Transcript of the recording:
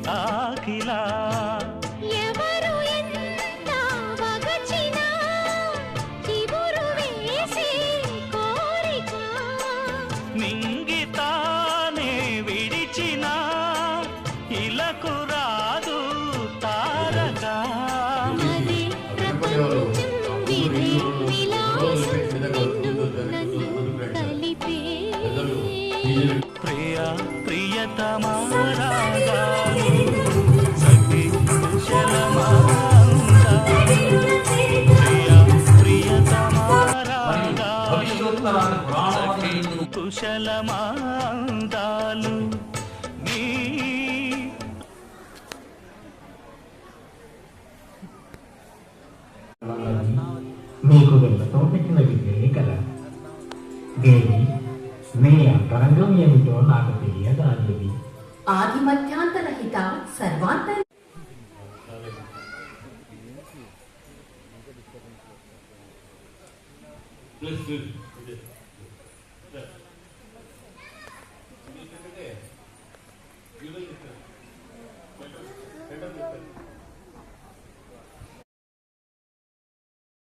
కాకిలా ఎవరు ఎంత వగచినా చిగురు వేసే కోరిక మింగితానే విడిచిన ఇలకు రాదు తారక అదే ప్రపంచం విధే విలాసం నిన్ను నన్ను కలిపే ప్రియ ప్రియతమా రాగాలు సఖి కుశలమాందాలు ప్రియ ప్రియతమా రాగాలు సఖి కుశలమాందాలు నీ మీకు వెళ్ళతో పెట్టిన విద్యే కదా దేవి నీ అంతరంగం ఏమిటో నాకు తెలియదా దేవి ఆది మధ్యాంతరహిత సర్వాంతర This